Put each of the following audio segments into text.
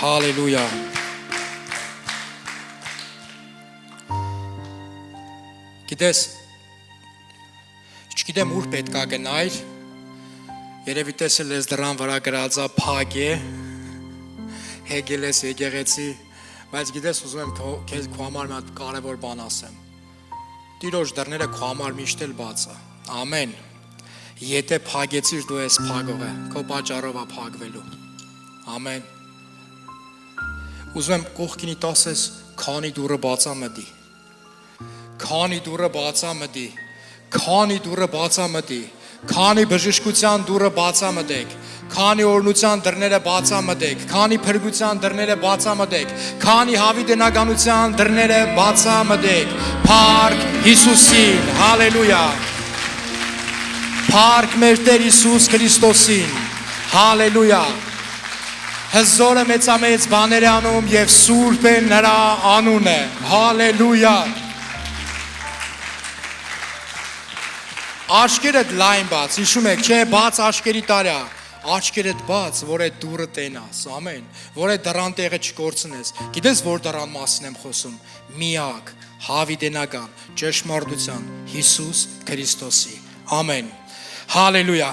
Հալելույա։ Գիտես, չգիտեմ ուր պետք է գնայր, երևի տեսել ես դրան վրա գրածա փակ է, հեգել ես եկեղեցի, բայց գիտես ուզում եմ քեզ քո համար մի հատ կարևոր բան ասեմ։ Տիրոջ դռները քո համար միշտ էլ բաց է։ Ամեն։ Եթե փակեցիր դու ես փակողը, քո պատճառով է փակվելու։ Ամեն։ Ուզում եմ կողքինի տասես քանի դուրը բացա մտի։ Քանի դուրը բացա մտի, քանի դուրը բացա մտի, քանի բժշկության դուրը բացա մտեք, քանի օրնության դռները բացա մտեք, քանի փրկության դռները բացա մտեք, քանի հավիտենականության դռները բացա մտեք, փառք Հիսուսին, հալելույա, փառք մեր Տեր Հիսուս Քրիստոսին, հալելույա, հզորը մեծամեծ բաներ է անում և սուրբ է նրա անունը, հալելույա, Աչքերդ լայն բաց, հիշում եք, չէ, բաց աչքերի տարյա, աչքերդ բաց, որ այդ դուրը տենաս, ամեն, որ այդ դռան տեղը չկորցնես, գիտես որ դռան մասին եմ խոսում, միակ, հավիտենական, ճշմարտության, Հիսուս Քրիստոսի, ամեն, հալելույա,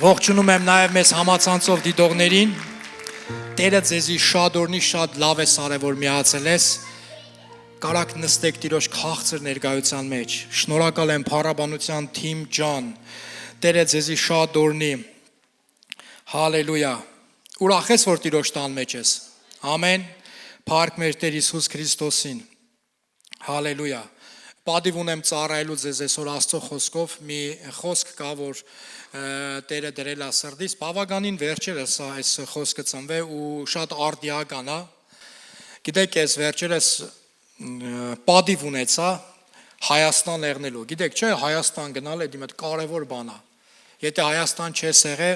ողջունում եմ նաև մեզ համացանցով դիտողներին, Տերը ձեզի շատ օրնի շատ լավ է սարը, որ միացել ես, Կարակ նստեք Տիրոջ քաղցր ներկայության մեջ, շնորհակալ եմ փառաբանության թիմ ջան, Տերը ձեզի շատ օրնի, հալելույա, ուրախ ես, որ Տիրոջ տան մեջ ես, ամեն, փառք մեր Տեր Հիսուս Քրիստոսին, հալելույա, պատիվ ունեմ ծառայելու ձեզ այսօր Աստծո խոսքով, մի խոսք կա, որ Տերը դրել է սրտիս, բավականին վերջերս այս խոսքը ծնվե ու շատ արդիական է, գիտեք ես վերջերս պատիվ ունեցա Հայաստան եղնելու, գիտեք չէ, Հայաստան գնալ է դիմդ կարևոր բան է, եթե Հայաստան չես եղե,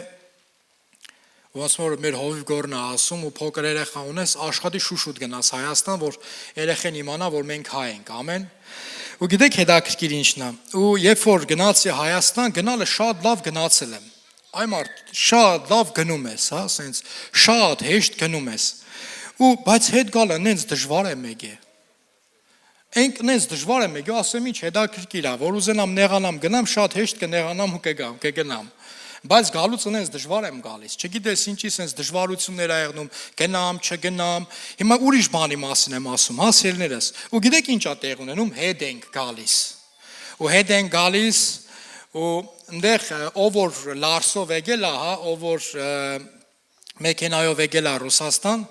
ոնց որ մեր հովիվ գորն է ասում ու փոքր երեխա ունես, աշխատի շուշուտ գնաս Հայաստան, որ երեխեն իմանա, որ մենք հայ ենք, ամեն, ու գիտեք հետաքրքիր ինչն է, ու երբ որ գնացի Հայաստան, գնալը շատ լավ գնացել եմ, այ մարդ, շատ լավ գնում ես, հա, սենց, շատ հեշտ գնում ես, ու բայց հետ գալը նենց դժվար է մեկ է, Ենք նենց դժվար է մեկ, ասեմ ինչ հետաքրքիր է, որ ուզենամ նեղանամ գնամ, շատ հեշտ կնեղանամ ու կգնամ, բայց գալուց նենց դժվար եմ գալիս, չգիտես ինչի սենց դժվարություններ ա եղնում, գնամ, չգնամ, հիմա ուրիշ բանի մասին եմ ասում, հա սիրելիներս, ու գիտեք ինչ ա տեղ ունենում, հետ ենք գալիս, ու հետ ենք գալիս, ու ընդեղ ով որ Լարսով եկել է, հա, ով որ մեքենայով եկել է Ռուսաստան,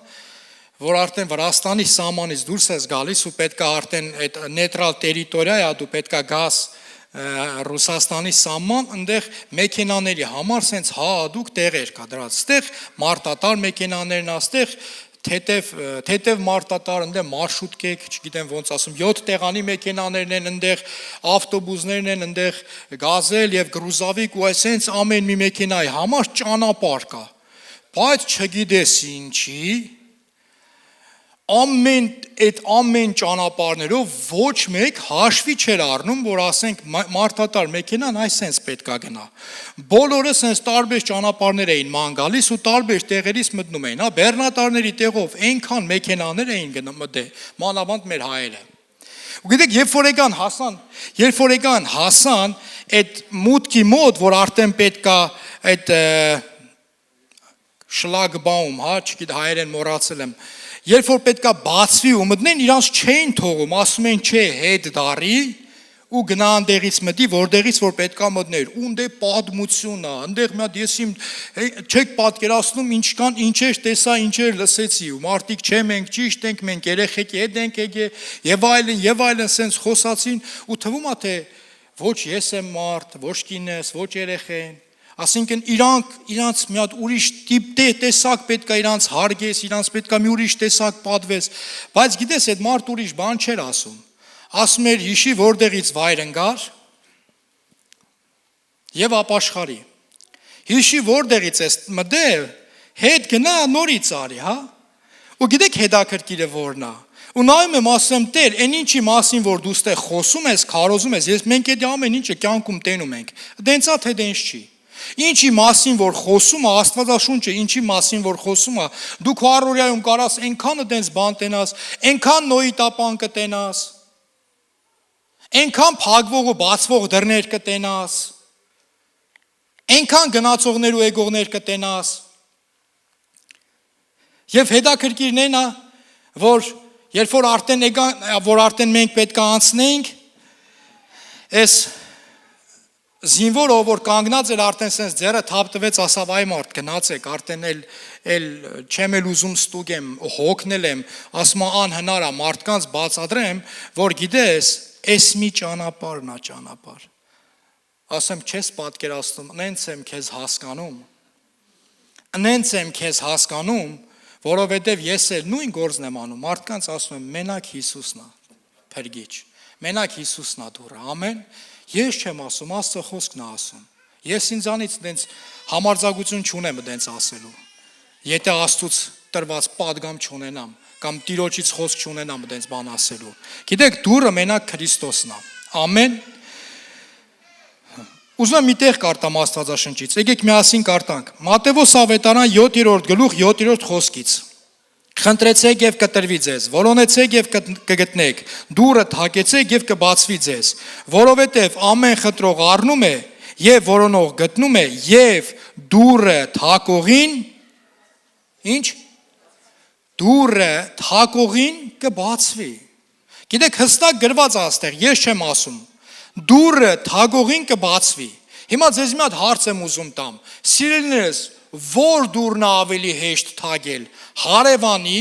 որ արդեն Վրաստանի սահմանից դուրս ես գալիս ու պետք է արդեն այդ նեյտրալ տերիտորիա է, դու պետք է գաս Ռուսաստանի սահման, ընդեղ մեքենաների համար սենց հադուկ տեղեր կա դրած, ստեղ մարտատար մեքենաներն է, ստեղ թեթև մարտատար, ընդեղ մարշրուտկեք, չգիտեմ ոնց ասում, 7 տեղանի մեքենաներն են, ընդեղ ավտոբուսներն են, ընդեղ գազել և գրուզավիկ ու այսենց ամեն մի մեքենայի համար ճանապարհ կա, բայց չգիտես ինչի, ամեն ճանապարհներով ոչ մեկ հաշվի չէր առնում, որ ասենք մարդատար մեքենան այսենց պետք է գնա։ Բոլորը սենց տարբեր ճանապարհներ էին ման գալիս ու տարբեր տեղերից մտնում էին, հա, բեռնատարների տեղով այնքան մեքենաներ էին գնում մտել, մանավանդ մեր հայերը։ Ու գիտեք, երբ որ հասան այդ մուտքի մոտ, որ արդեն պետք է այդ շլագբաում, հա, չգիտեմ հայերեն մոռացել եմ, Երբ որ պետք է բացվի ու մտնեն, իրանց չէին թողում, ասում են չէ, հետ դարի ու գնա անդեղից մտի, որտեղից որ պետք է մտներ, ունդե պատմություն է, ընդեղ մի հատ ես իմ չեք պատկերացնում ինչեր տեսա, ինչեր լսեցի, ու մարդիկ չէ մենք ճիշտ ենք, մենք երեխեքի հետ ենք եկել, եւ այլն սենց խոսացին, ու թվում է թե ոչ ես եմ մարդ, ոչ կինս, ոչ երեխեն Ասինքն իրանց մի հատ ուրիշ տեսակ պետք է իրանց հարգես, իրանց պետք է մի ուրիշ տեսակ պատվես, բայց գիտես այդ մարդ ուրիշ բան չէր ասում, ասում էր հիշի որտեղից վայր ընկար և ապաշխարի, հիշի որտեղից ես մտել, հետ գնա նորից արի, հա, ու գիտեք հետաքրքիրը որն է, ու նայում եմ ասեմ Տեր, այն ինչի մասին որ դու ստեղ խոսում ես, քարոզում ես, մենք այդ ամեն ինչը կյանքում տենում ենք, դենցա թե դենց չի Ինչի մասին որ խոսում է, Աստվածաշունչը ինչի մասին որ խոսում է, դու քո առօրյայում կարաս այնքանը տենց բան տենաս, այնքան նոյի տապան կտենաս, այնքան փակվող ու բացվող դռներ կտենաս, այնքան գնացողներ ու եկողներ կտենաս։ Եվ հետաքրքիրն է, որ երբ որ արդեն մենք պետք է անցնենք, այս զինվորը, որ կանգնած էր արդեն սենց ձերը թափտվեց, ասավ այ մարդ գնացեք, արդեն էլ չեմ էլ ուզում ստուգեմ, հոգնել եմ, ասում անհնար է մարդկանց բացատրեմ, որ գիտես, այս մի ճանապարհն է ճանապարհ։ Ասեմ չես պատկերացնում, նենց եմ քեզ հասկանում, որովհետև ես էլ նույն գործն եմ անում, մարդկանց ասում եմ մենակ Հիսուսն է փրկիչ, մենակ Հիսուսն է դուռը, ամեն։ Ես չեմ ասում, Աստծո խոսքն է ասում։ Ես ինձանից դենց համարձակություն չունեմ դենց ասելու։ Եթե Աստծուց տրված պատգամ չունենամ, կամ Տիրոջից խոսք չունենամ դենց բան ասելու։ Գիտեք, դուռը մենակ Քրիստոսն է։ Ամեն։ Ուզում եմ մի տեղ կարդամ Աստվածաշնչից։ Եկեք միասին կարդանք։ Մատթեոս ավետարան 7-րդ գլուխ 7-րդ խոսքից։ Խնդրեցեք եւ կտրվի ձեզ, որոնեցեք եւ կգտնեք, դուռը թակեցեք եւ կբացվի ձեզ, որովհետեւ ամեն խնդրող առնում է եւ որոնող գտնում է եւ դուռը թակողին ինչ դուռը թակողին կբացվի։ Գիտեք, հստակ գրված է այստեղ, ես չեմ ասում։ Դուռը թակողին կբացվի։ Հիմա ձեզ մի հատ հարց եմ ուզում տամ։ Սիրելիներս, որ դուռն ավելի հեշտ թակել, հարևանի,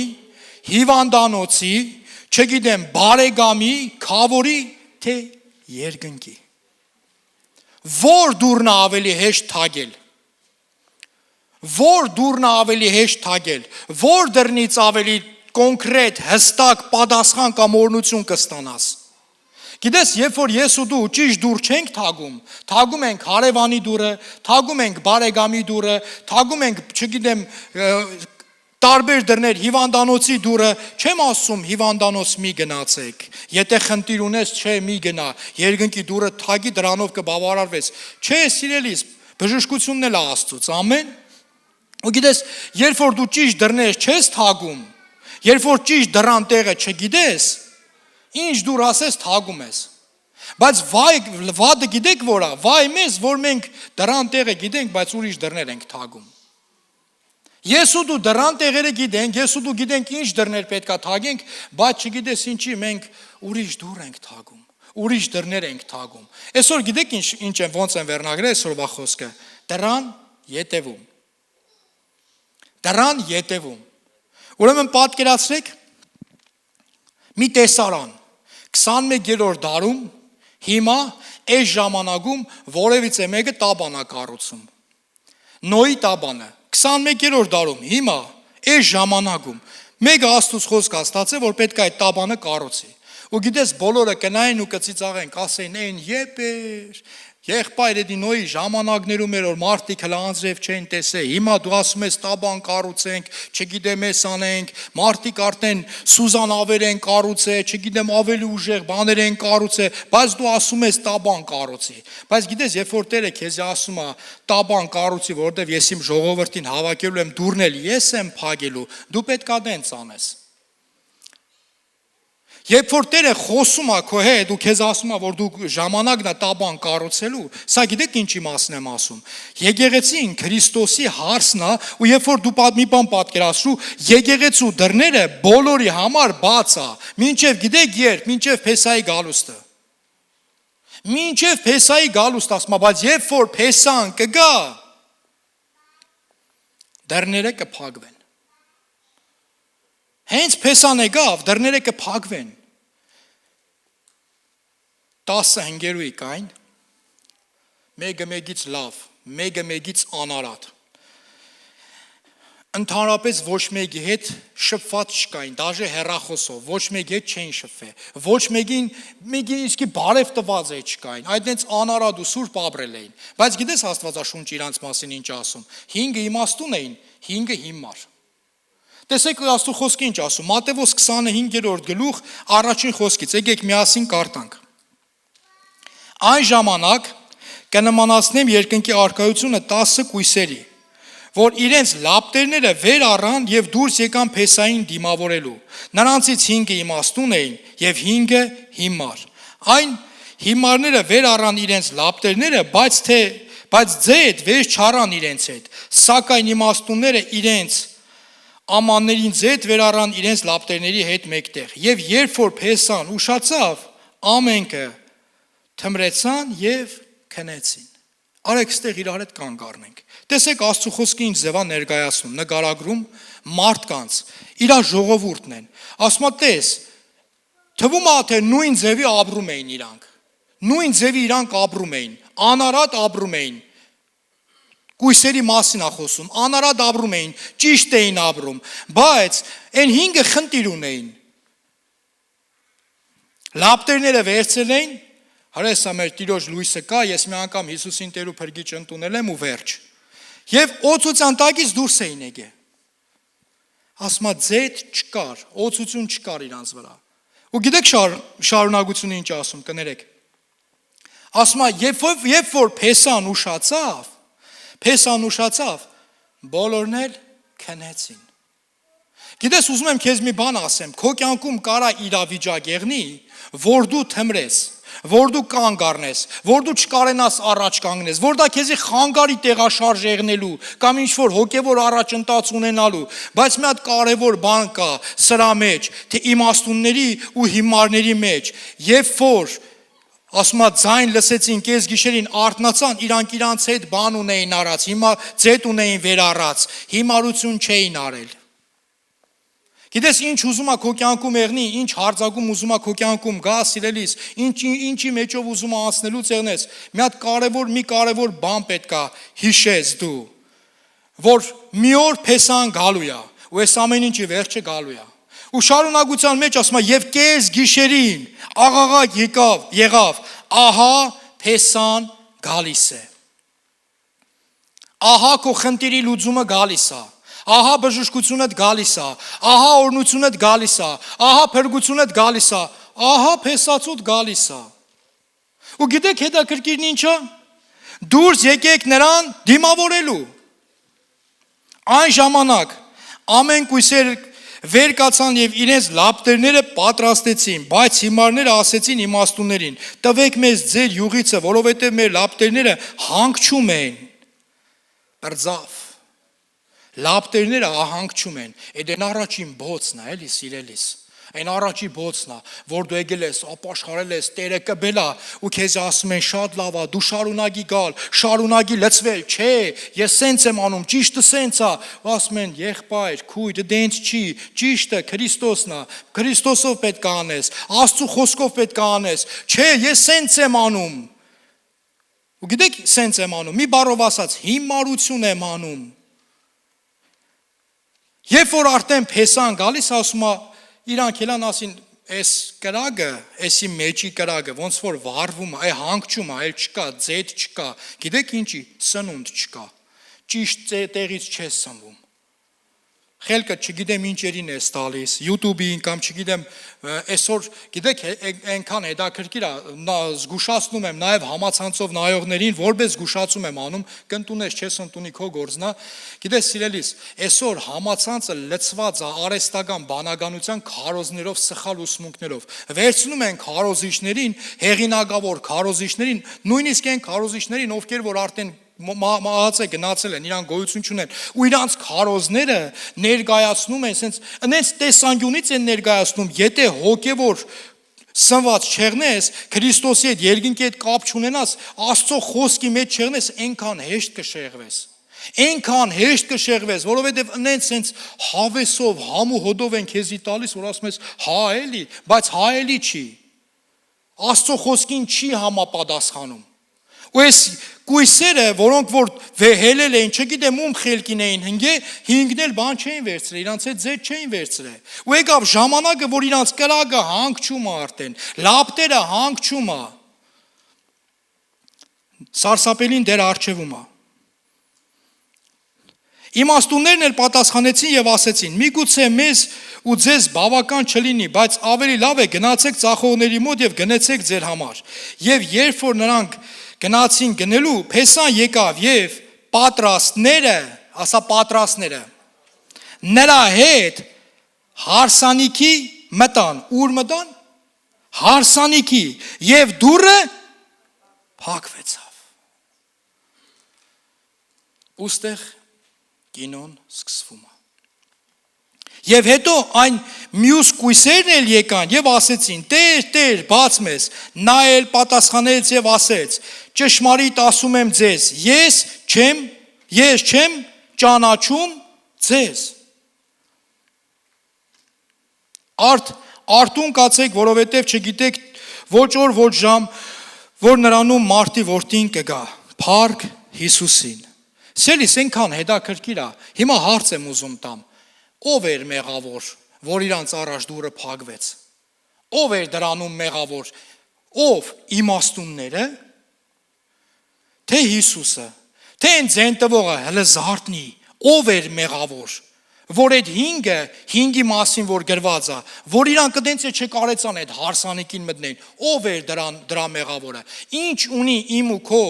հիվանդանոցի, չգիտեմ, բարեկամի, քավորի, թե երկնքի։ Որ դուռն ավելի հեշտ թակել, որ դուռն ավելի հեշտ թակել, որ դռնից ավելի կոնկրետ, հստակ պատասխան կամ օրհնություն կստանաս։ Գիտես, երբ որ ես ու դու ճիշտ դուռ չենք թագում, թագում ենք հարևանի դուռը, թագում ենք բարեկամի դուռը, թագում ենք, չգիտեմ, տարբեր դռներ, հիվանդանոցի դուռը, չեմ ասում հիվանդանոց մի գնացեք, եթե խնդիր ունես, չէ, մի գնա, երկնքի դուռը թագի դրանով կբավարարվես, չէ, սիրելիս, բժշկությունն էլ է Աստծուց, ամեն։ Ու գիտես, երբ որ դու ճիշտ դռներ չես թագում, երբ որ ճիշտ դռան տեղը չգիտես, ինչ դուր ասես թագում ես, բայց վադը գիտեք որ է, վայ մեզ, որ մենք դռան տեղը գիտենք, բայց ուրիշ դռներ ենք թագում։ Ես ու դու դռան տեղերը գիտենք, ես ու դու գիտենք ինչ դռներ պետք է թագենք, բայց չգիտես ինչի մենք ուրիշ դուռ ենք թագում, ուրիշ դռներ ենք թագում։ Այսօր գիտեք ինչ են ոնց են վերնագրել այսօրվա խոսքը, դռան ետևում։ Դռան ետևում։ Ուրեմն պատկերացրեք մի տեսարան 21-րդ դարում հիմա այս ժամանակում որևիցե մեկը տաբան է կառուցում։ Նոյի տաբանը 21-րդ դարում հիմա այս ժամանակում մեկը Աստծուց խոսք է ստացել, որ պետք է այդ տաբանը կառուցի։ Ու գիտես բոլորը կնային ու կծիծաղեն, կասեն այն եպեր եղբայրերի Նոյի ժամանակներում էր որ մարդիկ հլանձրև չեն տեսել, հիմա դու ասում ես տաբան կառուցենք, չգիտեմ ես անենք, մարդիկ արդեն սուզանավեր են կառուցել, չգիտեմ ավելի ուժեղ բաներ են կառուցել, բայց դու ասում ես տաբան կառուցի։ Բայց գիտես, երբ որ Տերը քեզ ասում է տաբան կառուցի, որովհետև ես իմ ժողովրդին հավաքելու եմ դուռն էլ ես եմ փակելու, դու պետք է դենց անես։ Երբ որ Տերը խոսում է քո հետ ու քեզ ասում է, որ դու ժամանակն է տաբան կառուցելու, սա գիտեք ինչի մասն եմ ասում։ Եկեղեցին Քրիստոսի հարսն է, ու երբ որ դու մի բան պատկերացրու, եկեղեցու դռները բոլորի համար բաց է, մինչև գիտեք երբ, մինչև Փեսայի գալուստը։ Մինչև Փեսայի գալուստ ասում է, բայց երբ որ Փեսան կգա, դռները կփակվեն։ Հենց Փեսան եկավ, դռները կփակվեն։ 10 հնգերուի կային, մեկը մեկից լավ, մեկը մեկից անարատ։ Ընդհանրապես ոչ մեկի հետ շփված չկային, դաժե հեռախոսով, ոչ մեկի հետ չէին շփվել, ոչ մեկին իսկի բարև տված է չկային, այդենց անարատ ու սուրբ ապրել էին։ Բայց գիտես Աստվածաշունչը իրանց մասին ինչ ասում, 5-ը իմաստուն էին, 5-ը հիմար։ Տեսեք Աստծո խոսքը ինչ ասում, Մատթեոս 25-րդ գլուխ առաջին խոսքից, եկեք միասին կարդանք։ Այն ժամանակ կնմանացնեմ երկնքի արքայությունը 10 կույսերի, որ իրենց լապտերները վեր առան եւ դուրս եկան Փեսային դիմավորելու։ Նրանցից 5-ը իմաստուն էին եւ 5-ը հիմար։ Այն հիմարները վեր առան իրենց լապտերները, բայց ձեթ վեր չառան իրենց հետ, սակայն իմաստունները իրենց ամաններին ձեթ վեր առան իրենց լապտերների հետ մեկտեղ։ Եվ երբ որ Փեսան ուշացավ, ամենքը թմրեցան եւ քնեցին։ Արեք ստեղ իրար հետ կանգ առնենք։ Տեսեք Աստծո խոսքը ինչ ձևա ներկայացնում, նկարագրում մարդկանց, իր ժողովուրդն են։ Ասում է, տես, թվում է թե նույն ձևի ապրում էին իրանք։ Նույն ձևի իրանք ապրում էին, անարատ ապրում էին։ Կույսերի մասին է խոսում, անարատ ապրում էին, ճիշտ էին ապրում, բայց այն 5-ը խնդիր ունեին։ Լապտերները վերցել էին, հրեսա մեր Տիրոջ լույսը կա, ես մի անգամ Հիսուսին Տեր ու Փրկիչ ընդունել եմ ու վերջ։ Եվ օծության տակից դուրս էին եկել։ Ասում է ձեթ չկար, օծություն չկար իրանց վրա։ Ու գիտեք շարունակությունը ինչ ասում, կներեք։ Ասում է, երբ որ Փեսան ուշացավ, բոլորն էլ քնեցին։ Գիտես, ուզում եմ քեզ մի բան ասեմ, քո կյանքում կարա իրավիճակ եղնի, որ դու թմրես, որ դու կանգ առնես, որ դու չկարենաս առաջ կանգնես, որ դա քեզի խանգարի տեղաշարժ եղնելու կամ ինչ-որ հոգևոր առաջընթաց ունենալու, բայց մի հատ կարևոր բան կա սրա մեջ, թե իմաստունների ու հիմարների մեջ, երբ որ ասում է ձայն լսեցին կես գիշերին արթնացան, իրանց հետ բան ունեին արած, հիմա ձեթ ունեին վեր առած, հիմարություն չէին արել։ Գիտես ինչ ուզում է քո կյանքում եղնի, ինչ հարձակում ուզում է քո կյանքում գա սիրելիս, ինչի մեջով ուզում է անցնելուց եղնես, մի հատ կարևոր բան պետք է հիշես դու, որ մի օր Փեսան գալու է, ու այս ամեն ինչի վերջը գալու է։ Ու շարունակության մեջ ասում է եւ կես գիշերին աղաղակ եղավ, ահա Փեսան գալիս է։ Ահա քո խնդիրի լուծումը գալիս է։ Ահա բժշկությունդ գալիս է, ահա օրհնությունդ գալիս է, ահա փրկությունդ գալիս է, ահա Փեսացուդ գալիս է։ Ու գիտեք հետաքրքիրն ինչ է։ Դուրս եկեք նրան դիմավորելու։ Այն ժամանակ ամեն կույսեր վեր կացան եւ իրենց լապտերները պատրաստեցին, բայց հիմարները ասեցին իմաստուններին. տվեք մեզ ձեր յուղիցը, որովհետեւ մեր լապտերները հանգչում են։ Բրձավ լապտերները ահանգչում են, այդ առաջին բոցն է, էլի սիրելիս, այն առաջի բոցն է, որ դու եկել ես, ապաշխարել ես, Տերը կբել է, ու քեզ ասում են շատ լավ է, դու շարունակի գալ, շարունակի լցվել, չէ, ես սենց եմ անում, ճիշտը սենց է, ասում են եղբայր, քույր, դենց չի, ճիշտը Քրիստոսն է, Քրիստոսով պետք է անես, Աստծո խոսքով պետք է անես, չէ, ես սենց եմ անում։ Ու գիտեք սենց եմ անում, մի բառով ասած, հիմարություն եմ անում։ Երբ որ արդեն Փեսան գալիս, ասում է, իրանք ելան ասին, այս կրագը, այսի մեջի կրագը, ոնց որ վարվում է, հանգչում է, այլ չկա, ձեթ չկա, գիտեք ինչի, սնունդ չկա, ճիշտ տեղից չես սնվում։ Խելքը չգիտեմ ինչերին ես տալիս, YouTube-ին կամ չգիտեմ, այսօր գիտեք այնքան հետաքրքիր է, զգուշացնում եմ նաև համացանցով նայողներին, որպես զգուշացում եմ անում, կընտունես չես ընտունի քո գործն է, գիտես սիրելիս, այսօր համացանցը լցված է արհեստական բանականության քարոզներով, սխալ ուսմունքներով, վերցնում են քարոզիչներին, հեղինակավոր քարոզիչներին, նույնիսկ այն քարոզիչներին, ովքեր որ արդեն մահացե գնացել են, իրան գոյություն չունեն, ու իրանց քարոզները ներկայացնում են, այնց տեսանկյունից են ներկայացնում, եթե հոգևոր սնված չեղնես, Քրիստոսի հետ երկինքի հետ կապ չունենաս, Աստծո խոսքի մեջ չեղնես, այնքան հեշտ կշեղվես։ Այնքան հեշտ կշեղվես, որովհետև այնց հավեսով, համու հոդով են քեզի տալիս, որ ասում ես, հա էլի, բայց հա էլի չի։ Աստծո խոսքին չի համապատասխանում։ Ու այս կույսերը, որոնք որ հելել էին, չգիտեմ ում խելքին էին հինգն էլ բան չէին վերցրել, իրանց հետ ձեթ չէին վերցրել։ Ու եկավ ժամանակը, որ իրանց կրակը հանգչում է արդեն, լապտերը հանգչում է։ Սարսափելին դեր առջևում է։ Իմաստուններն էլ պատասխանեցին եւ ասեցին. միգուցե մեզ ու ձեզ բավական չլինի, բայց ավելի լավ է գնացեք ծախողների մոտ եւ գնեցեք ձեր համար։ Եվ երբ որ նրանք Գնացին գնելու, Փեսան եկավ եւ պատրաստները, ասա պատրաստները, նրա հետ հարսանիքի մտան, ուր մտան, հարսանիքի եւ դուռը փակվեցավ։ Ոստեղ կինոն սկսվում է։ Եվ հետո այն մյուս կույսերն էլ եկան եւ ասեցին. Տեր, բաց մեզ։ Նա էլ պատասխանեց եւ ասեց. ճշմարիտ ասում եմ ձեզ, ես չեմ ճանաչում ձեզ։ Արտուն կացեք, որովհետև չգիտեք ոչ օր, ոչ ժամ, որ նրանում մարդի որդին կգա, փառք Հիսուսին։ Սելիս այնքան հետաքրքիր է, հիմա հարց եմ ուզում տամ, ով էր մեղավոր, որ իրանց առաջ դուռը փակվեց, ով էր դրանում մեղավոր, ով իմաստունները, թե Հիսուսը, թե այն ձեն տվողը, հələ զարթնի, ով էր մեղավոր, որ այդ հինգի մասին, որ գրված է, որ իրանք դենց է չկարեցան այդ հարսանիքին մտնեն, ով էր դրա մեղավորը, ինչ ունի իմ ու քո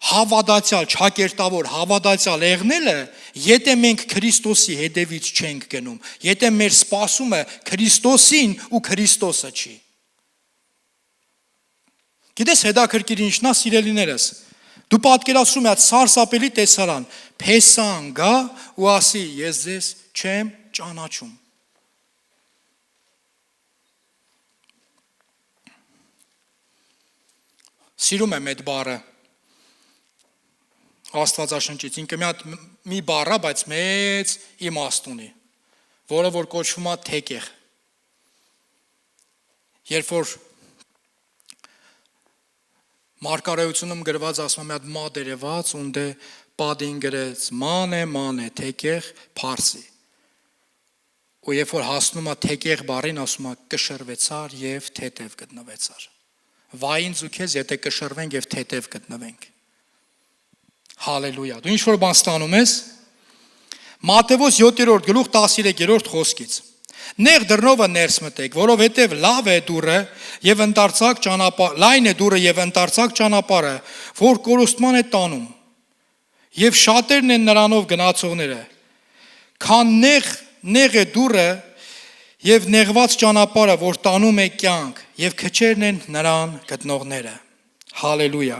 հավատացյալ, չակերտավոր, հավատացյալ եղնելը, եթե մենք Քրիստոսի հետևից չենք գնում, եթե մեր սպասումը Քրիստոսին ու Քրիստոսը չի։ Գիտես հետաքրքիր ինչն է, սիրելիներս, դու պատկերացնում ես սարսափելի տեսարան, Փեսան գա ու ասի, ես ձեզ չեմ ճանաչում։ Սիրում եմ այդ բառը Աստվածաշնչից, ինքը մի բառ է, բայց մեծ իմաստ ունի, որը որ կոչվում է թեկեղ։ Երբ որ Մարգարեությունում գրված ասում է մի հատ մատ երևաց, ունդ է падին գրեց, ման է, թեկեղ փարսի։ Ու երբ որ հասնում է թեկեղ բառին, ասում է կշռվեցար եւ թեթև գտնվեցար։ Վային ու քեզ, եթե կշռվենք եւ թեթև գտնվենք։ Հալելույա։ Դու ինչ որ բան ստանում ես։ Մատթեոս 7-րդ գլուխ 13-րդ խոսքից։ Նեղ դռնովը ներս մտեք, որովհետև լավ է դուռը եւ ընտարցակ ճանապարհը, լայն է դուռը եւ ընտարցակ ճանապարհը, որ կորուստման է տանում։ Եվ շատերն են նրանով գնացողները։ Քան նեղ է դուռը եւ նեղված ճանապարհը, որ տանում է կյանք, եւ քչերն են նրան գտնողները։ Հալելույա։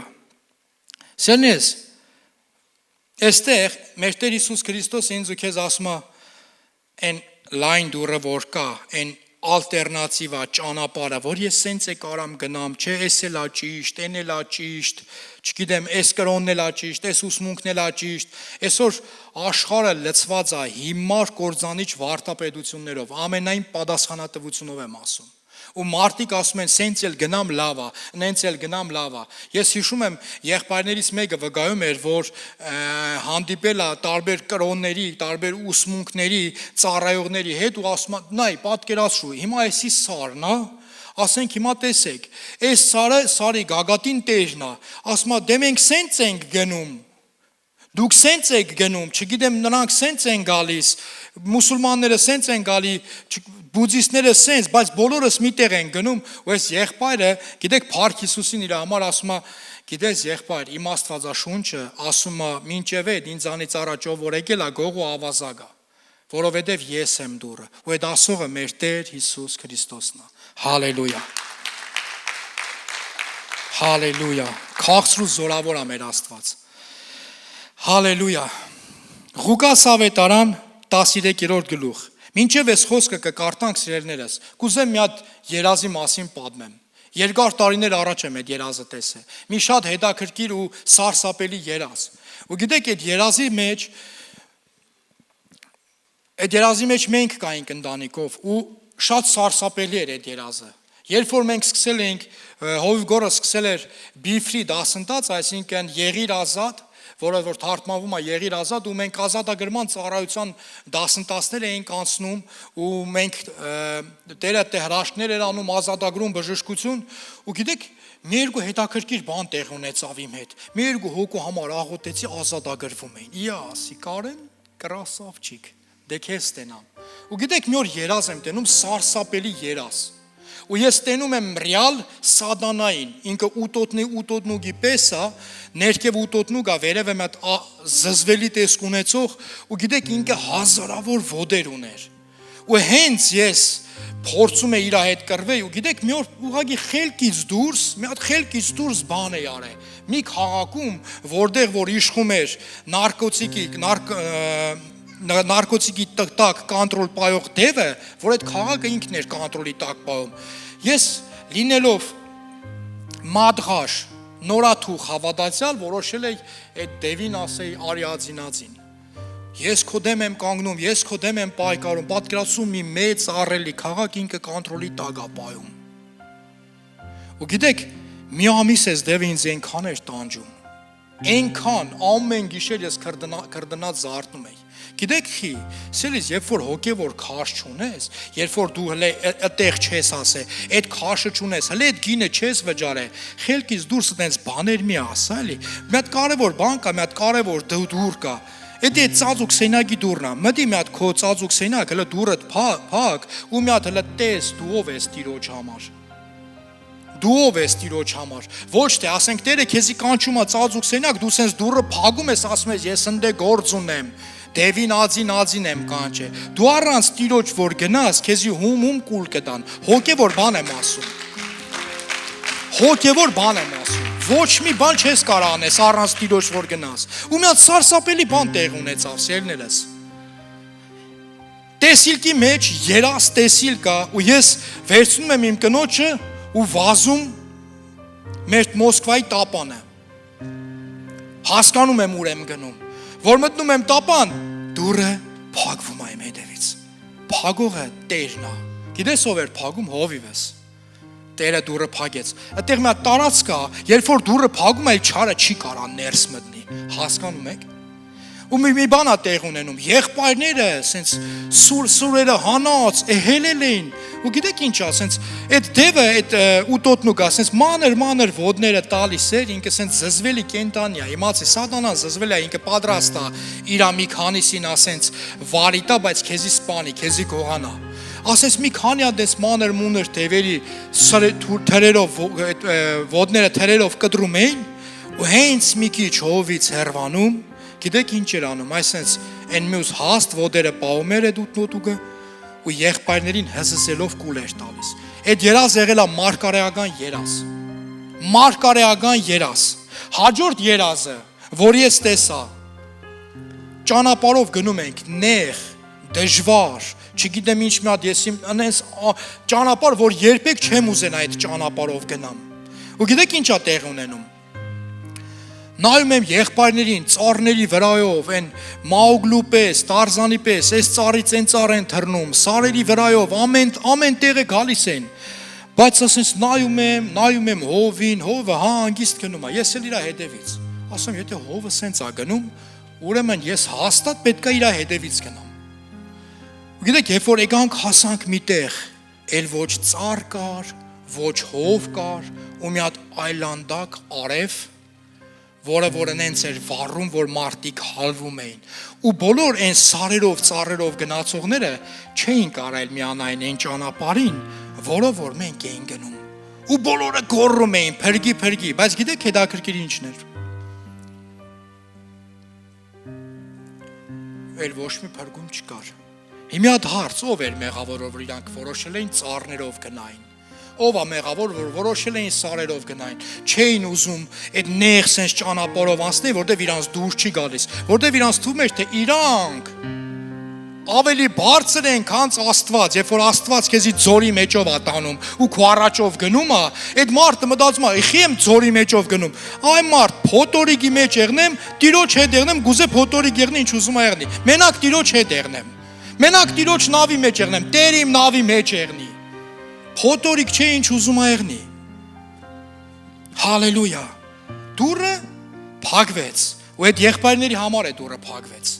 Սերնես, այստեղ մեր Տեր Հիսուս Քրիստոս ինձ ու քեզ ասում է այն լայն դուռը որ կա, այն ալտերնատիվա ճանապարհը, որ ես սենց է կարամ գնամ, չէ, էս էլ է ճիշտ, այն էլ է ճիշտ, չգիտեմ, էս կրոնն էլ է ճիշտ, էս ուսմունքն էլ է ճիշտ, այսօր աշխարհը լցված է հիմար կործանիչ վարդապետություններով, ամենայն պատասխանատվությունով եմ ասում։ Ու մարդիկ ասում են, սենց էլ գնամ լավ է, նենց էլ գնամ լավ է։ Ես հիշում եմ, եղբայրներից մեկը վկայում էր, որ հանդիպել է տարբեր կրոնների, տարբեր ուսմունքների, ծառայողների հետ ու ասում է, նայ, պատկերացրու, հիմա էսի սարն է, ասենք հիմա տեսեք, այս սարի գագաթին տերն է, ասում է, դե մենք սենց ենք գնում, դուք սենց եք գնում, չգիտեմ, նրանք սենց են գալիս, մուսուլմանները սենց են գալի, բուդդիստները սենց, բայց բոլորս միտեղ են գնում, ու այս եղբայրը, գիտեք, Փառք Հիսուսին իր համար ասում է, գիտես եղբայր, իմ Աստվածաշունչը ասում է, մինչև այդ ինձանից առաջ ով որ եկել է գող ու ավազակ է, որովհետև ես եմ դուռը, ու այդ ասողը մեր Տեր Հիսուս Քրիստոսն է։ Հալելույա։ Հալելույա։ Քաղցր ու զորավոր է մեր Աստված։ Հալելույա։ Ղուկաս ավետարան 13-րդ գլուխ։ Մինչև այս խոսքը կկարդանք սիրելիներս, կուզեմ մի հատ երազի մասին պատմեմ։ Երկար տարիներ առաջ եմ այդ երազը տեսել։ Մի շատ հետաքրքիր ու սարսափելի երազ։ Ու գիտեք, այդ երազի մեջ մենք կայինք ընտանիքով ու շատ սարսափելի էր այդ երազը։ Երբ որ մենք սկսել էինք, Հովիվ Գորը սկսել էր Be-free դասընթաց, այսինքն եղիր ազատ, որը որ թարգմանվում է եղիր ազատ, ու մենք ազատագրման ծառայության դասընթացներ էինք անցնում ու մենք Տերը հրաշքներ էր անում, ազատագրում, բժշկություն, ու գիտեք, մի երկու հետաքրքիր բան տեղ ունեցավ իմ հետ։ Մի երկու հոգու համար աղոթեցի, ազատագրվում էին։ Ասի Կարեն, կրասավչիկ, դե քեզ տենամ։ Ու գիտեք, մի օր երազ եմ տենում, սարսափելի երազ։ Ու ես տենում եմ ռեալ սատանային, ինքը ուտոտնուգի պես է, ներքև ուտոտնուգա, վերև եմ այդ զզվելի տեսք ունեցող, ու գիտեք ինքը հազարավոր ոտեր ուներ։ Ու հենց ես փորձում եմ իր հետ կռվել, ու գիտեք մի օր ուղղակի խելքից դուրս, մի հատ խելքից դուրս բան է արել։ Մի քաղաքում, որտեղ որ իշխում էր նարկոտիկի տակ կոնտրոլ պայող դևը, որ այդ քաղաքը ինքն էր կոնտրոլի տակ պայում։ Ես լինելով մադղաշ, նորաթուխ հավատացյալ, որոշել էի այդ դևին ասեի արի ածինածին։ Ես քո դեմ եմ կանգնում, ես քո դեմ եմ պայքարում, պատկերացրու մի մեծ ահռելի քաղաք ինքը կոնտրոլի տակ է պայում։ Ու գիտեք, մի ամիս էս դևը ինձ այնքան էր տանջում։ Այնքան ամեն գիշեր ես քրդնած զարթնում էի։ Գիտեք խի, սելիս երբ որ հոգևոր քաշ չունես, երբ որ դու հələ այդտեղ չես ասե, այդ քաշը չունես, հələ այդ գինը չես վճարե, խելքից դուրս այդպես բաներ մի ասա, էլի։ Մի հատ կարևոր բան կա, մի հատ կարևոր դուր կա։ Էդի ծածուկ սենյակի դուռն է, մտի մի հատ քո ծածուկ սենյակ, հələ դուռը փակ, ու մի հատ հələ տես դու ով ես Տիրոջ համար։ Դու ով ես Տիրոջ համար։ Ոչ թե ասենք Տերը քեզի կանչում է ծածուկ սենյակ, դու սենց դուռը փակում ես, ասում ես ես ընդ գործ ունեմ։ Դևին ածին եմ կանչե։ Դու առանց Տիրոջ որ գնաս, քեզի հում կուլ կտան։ Հոգևոր բան եմ ասում։ Հոգևոր բան եմ ասում։ Ոչ մի բան չես կարող անես առանց Տիրոջ որ գնաս։ Ու մի հատ սարսափելի բան տեղ ունեցավ, սերներս։ Տեսիլքի մեջ երաս տեսիլ կա, ու ես վերցնում եմ իմ կնոջը ու վազում մեր Մոսկվայի տապանը։ Հասկանում եմ ուր եմ գնում։ Որ մտնում եմ տապան, դուռը փակվում է իմ հետևից։ Փակողը Տերն է։ Գիտես ով էր փակում, հովիվս։ Տերը դուռը փակեց։ Այդտեղ մի հատ տարածք կա, երբ որ դուռը փակում է, չարը չի կարա ներս մտնի։ Հասկանում եք։ Ու մի բան է տեղ ունենում։ Եղբայրները սենց սուրերը հանած, հելել էին։ Ու գիտեք ինչ է, սենց այդ դևը, այդ ուտոտնուկա, սենց մանր ոտները տալիս էր, ինքը սենց զզվելի կենտանի է։ Իմացի սատանան զզվել է, ինքը պատրաստ է իր մի քանիսին ասենց վարիտա, բայց քեզի սպանի, քեզի գողանա։ Ասես մի քանի հատ դες մանր դևերի թրերով ոտները թրերով կտրում էին, ու հենց մի քիչ հովից հեռվանում, գիտեք ինչ էր անում, այսպես այն մյուս հաստ ոտերը պահում էր այդ ուտնոտուկը ու եղբայրներին հզսելով կուլ էր տալիս։ Այդ երազ եղել է մարգարեական երազ։ Մարգարեական երազ։ Հաջորդ երազը, որ ես տեսա, ճանապարհով գնում ենք, նեղ, դժվար, չգիտեմ ինչ մի հատ ես այնպես ճանապարհ, որ երբեք չեմ ուզենա այդ ճանապարհով գնամ։ Ու գիտեք ինչ է տեղ ունենում։ Նայում եմ եղբայրներին, ծառների վրայով, այն Մաուգլու պես, Տարզանի պես, այս ծառից այն ծառ են թռնում, սարերի վրայով, ամեն տեղը գալիս են։ Բայց ասես նայում եմ հովին, հովը հանգիստ գնում է, ես էլ իր հետևից։ Ասում եթե հովը սենց է գնում, ուրեմն ես հաստատ պետք է իր հետևից գնամ։ Ու գիտեք, երբ որ եկանք հասանք մի տեղ, էլ ոչ ծառ կար, ոչ հով կար, ու մի հատ այլանդակ արև, որը որ նենց էր վառում, որ մարդիկ հալվում էին։ Ու բոլոր այն սարերով, ծառերով գնացողները չէին կարել միանային այն ճանապարհին, որը որ մենք էին գնում։ Ու բոլորը գոռում էին, փրկի, բայց գիտեք հետաքրքիր ինչն էր։ Էլ ոչ մի փրկում չկար։ Հիմա հատ հարց ով էր մեղավոր, որ իրանք որոշել էին ծառներով գնային։ Ով է մեղավոր, որ որոշել էին սարերով գնային։ Չէին ուզում այդ նեղ սենց ճանապարհով անցնել, որտեղ իրանց դուր չի գալիս, որտեղ իրանց թվում էր թե իրանք ավելի բարձր են, քան Աստված, երբ որ Աստված քեզի ձորի մեջով է տանում ու քո առաջով գնում է, այդ մարդը մտածում է, «Իխի եմ ձորի մեջով գնում»։ Այ մարդ, փոթորիկի մեջ եղնեմ, Տիրոջ հետ եղնեմ, գուզե փոթորիկ եղնի, ինչ ուզում է եղնի։ Մենակ Տիրոջ հետ եղնեմ։ Մենակ Տիրոջ նավի մեջ եղնեմ, Տեր իմ նավի մեջ եղնի։ Փոթորիկ չէ ինչ ուզում է եղնի։ Հալելույա։ Դուռը փակվեց, ու այդ եղբայրների համար է դուռը փակվեց։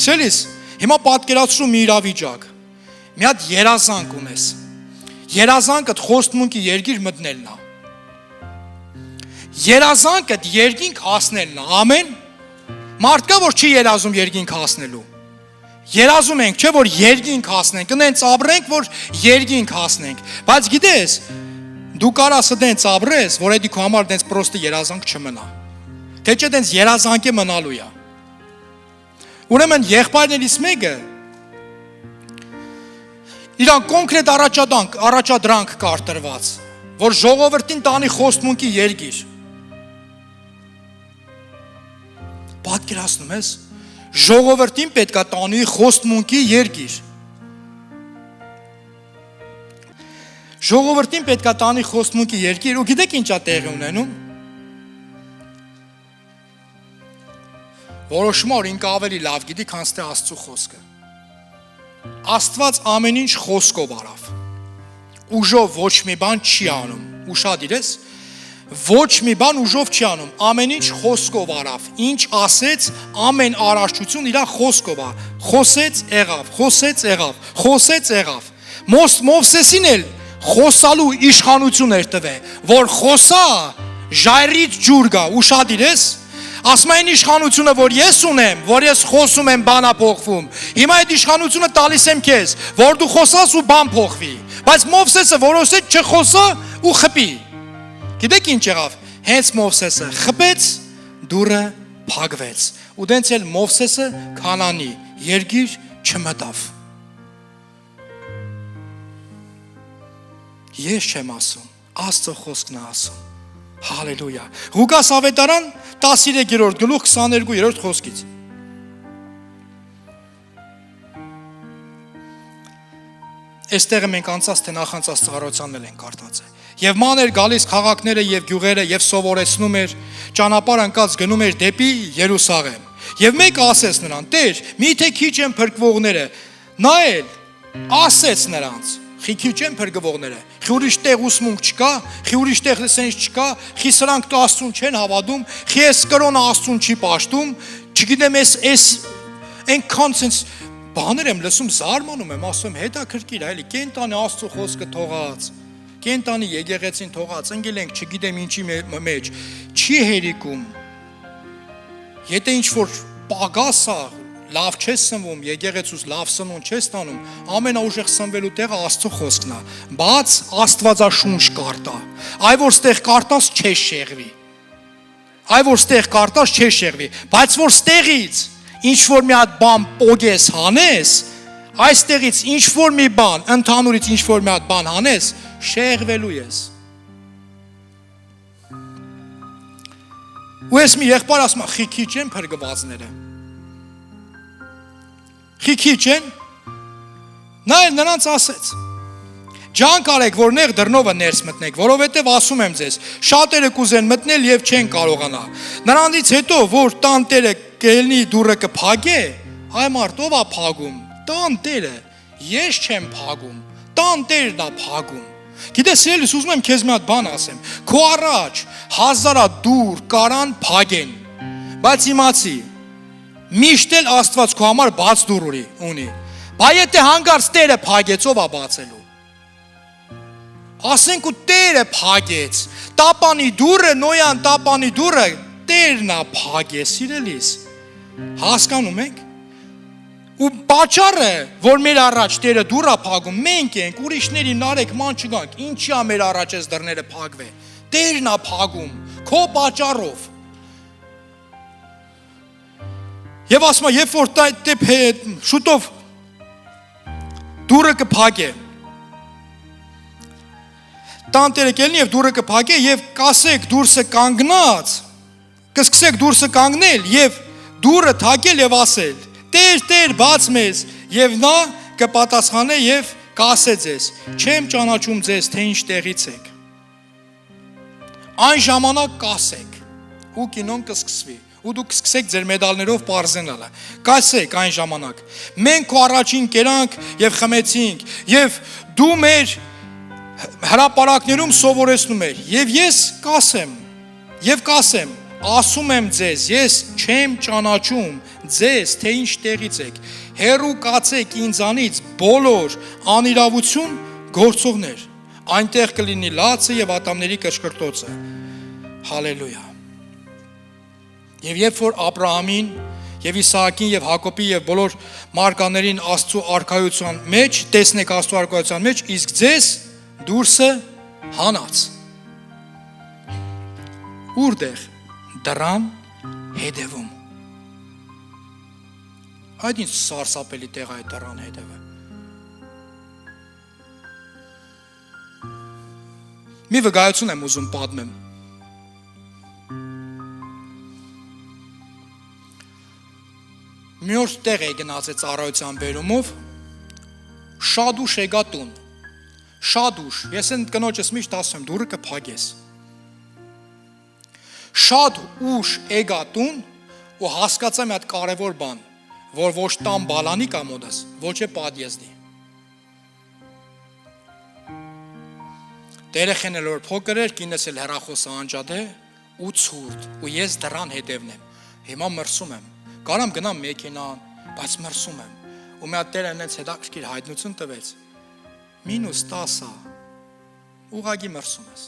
Սելիս, հիմա պատկերացրու մի իրավիճակ։ Մի հատ երազանք ունես։ Երազանքդ խոստմունքի երկիր մտնելն է։ Երազանքդ երկինք հասնելն է։ Ամեն։ Մարդ կա որ չի երազում երկինք հասնելու։ Երազում ենք, չէ՞ որ երկինք հասնենք, այնց ապրենք, որ երկինք հասնենք։ Բայց գիտես, դու կարաս այնց ապրես, որ այդ քո համար այնց պրոստը երազանք չմնա։ Թե չէ այնց երազանք է մնալու է։ Ուրեմն եղբայրներից մեկը իրան կոնկրետ առաջադրանք կար տրված, որ ժողովրդին տանի խոստմունքի երկիր։ Պատկերացնում ես, ժողովրդին պետք է տանի խոստմունքի երկիր։ Ժողովրդին պետք է տանի խոստմունքի երկիր, ու գիտեք ինչ է տեղի ունենում։ Որոշումը ինքը ավելի լավ գիտի, քան թե Աստծո խոսքը։ Աստված ամեն ինչ խոսքով արավ։ Ուժով ոչ մի բան չի անում։ Ուշադիր ես, ոչ մի բան ուժով չի անում, ամեն ինչ խոսքով արավ։ Ինչ ասեց, ամեն արարչություն իր խոսքով է։ Խոսեց, եղավ, խոսեց, եղավ, խոսեց, եղավ։ Մովսեսին էլ խոսալու իշխանություն էր տվել, որ խոսա, ժայռից ջուր գա, ուշադիր ես։ Ասում այն իշխանությունը, որ ես ունեմ, որ ես խոսում եմ, բան է փոխվում։ Հիմա այդ իշխանությունը տալիս եմ քեզ, որ դու խոսաս ու բան փոխվի։ Բայց Մովսեսը որոշեց չխոսա ու խփի։ Գիտեք ինչ եղավ։ Հենց Մովսեսը խփեց, դուռը փակվեց։ Ու դենց էլ Մովսեսը Քանանի երկիր չմտավ։ Ես չեմ ասում, Աստծո խոսքն է ասում։ Հալելույա։ Ղուկաս ավետարան 13-րդ գլուխ 22-րդ խոսքից։ Այստեղ մենք անցած թե նախանցած ծառայությանն ենք կարդացել։ Եվ ման էր գալիս քաղաքները եւ գյուղերը եւ սովորեցնում էր, ճանապարհ ընկած գնում էր դեպի Երուսաղեմ։ Եվ մեկը ասեց նրան. «Տեր, միթե քիչ են փրկվողները»։ Նա էլ ասեց նրանց. «Քիչ են փրկվողները։ Խի ուրիշ տեղ ուսմունք չկա, խի ուրիշ տեղ սենս չկա, խի սրանք դու Աստծուն չեն հավատում, խի այս կրոնը Աստծուն չի պաշտում, չգիտեմ այս այնքան sense բաներ եմ լսում, զարմանում եմ, ասում եմ հետաքրքիր, այլի կենտանի Աստծո խոսքը թողած, կենտանի եկեղեցին թողած, ընկել ենք, չգիտեմ ինչի մեջ, չի հերիկում։ Եթե ինչ որ պագասա լավ չես սնվում, եկեղեցուց լավ սնուն չես տանում, ամենաուժեղ սնվելու տեղը Աստծո խոսքն է։ Բաց Աստվածաշունչ կարտա։ Այ որ ստեղ կարտաս չես շեղվի։ Այ որ ստեղ կարտաս չես շեղվի, բայց որ ստեղից ինչ որ մի հատ բան պոգես հանես, այստեղից ինչ որ մի բան, ընդհանուրից ինչ որ մի հատ բան հանես, շեղվելու ես։ Ու ես մի եղբայր ասում եմ, քիչ են փրկվածները։ Քիչ են։ Նա էլ նրանց ասեց. Ջանք արեք, որ նեղ դռնովը ներս մտնեք, որովհետև ասում եմ ձեզ, շատերը կուզեն մտնել եւ չեն կարողանա։ Նրանից հետո, որ տան տերը կելնի դուռը կփակե, այ մարդ ով է փակում։ Տան տերը, ես չեմ փակում, տան տերն է փակում։ Գիտես, ելս ուզում եմ քեզ մի հատ բան ասեմ։ Քո առաջ հազարա դուռ կարան փակեն, բայց իմացի, միշտ էլ Աստված քո համար բաց դուռ ունի։ Բայց եթե հանգարց տերը փակեց, ով է բացելու։ Ասենք ու տերը փակեց, տապանի դուռը, նոյան տապանի դուռը տերն է փակեց, սիրելիս։ Հասկանում եք։ Ու պատճառը, որ մեր առաջ տերը դուռը փակում, մենք ենք, ուրիշներին արեք ման չգանք, ինչի է մեր առաջ այս դռները փակվե։ Տերն է փակում, քո պատճառով։ Եվ ասում եմ, երբ որ շուտով դուռը կփակե, տան տերը կելնի եւ դուռը կփակե եւ կասեք դուրսը կանգնած, կսկսեք դուրսը կանգնել եւ դուռը թակել եւ ասել. Տեր, բաց մեզ, եւ նա կպատասխանե եւ կասե ձեզ. չեմ ճանաչում ձեզ, թե ինչ տեղից եք։ Այն ժամանակ կասեք, ու կինոն կսկսվի, ու դուք կսկսեք ձեր մեդալներով պարզենալը։ Կասեք այն ժամանակ. մենք քո առաջին կերանք եւ խմեցինք, եւ դու մեր հրապարակներում սովորեցնում էր, եւ ես կասեմ, ասում եմ ձեզ, ես չեմ ճանաչում ձեզ, թե ինչ տեղից եք, հեռու կացեք ինձանից բոլոր անիրավություն գործողներ, այնտեղ կլինի լացը եւ ատամների կրճկրտոցը, հալելույա։ Եվ երբ որ Աբրահամին եւ Իսահակին եւ Հակոբի եւ բոլոր մարգաներին Աստծո արքայության մեջ, տեսնեք Աստծո արքայության մեջ, իսկ ձեզ դուրսը հանած։ Ուրդեղ դրան հետևում։ Այդ ինչ սարսափելի տեղ է այդ դրան հետևը։ Մի վկայություն եմ ուզում պատմեմ։ Մի օր տեղ է գնաց է ծառայության բերումով, շատ ուշ եկա տուն, շատ ուշ, ես են կնոջս միշտ ասում եմ, դուրը կփակես։ Շատ ուշ եկա տուն ու հասկացա մի հատ կարևոր բան, որ ոչ տան բալանի կա մոդս, ոչ է պատիեզդի։ Երեխեն էլ որ փոքր էր, կինս էլ հեռախոսը անջատ է ու ցուրտ, ու ես դրան հետևն եմ։ Հիմա մրսում եմ։ Կարամ գնամ մեքենան, բայց մրսում եմ։ Ու մի հատ տերը այնց հետաքրքիր հայտնություն տվեց։ -10-ա։ Ուղղակի մրսում ես։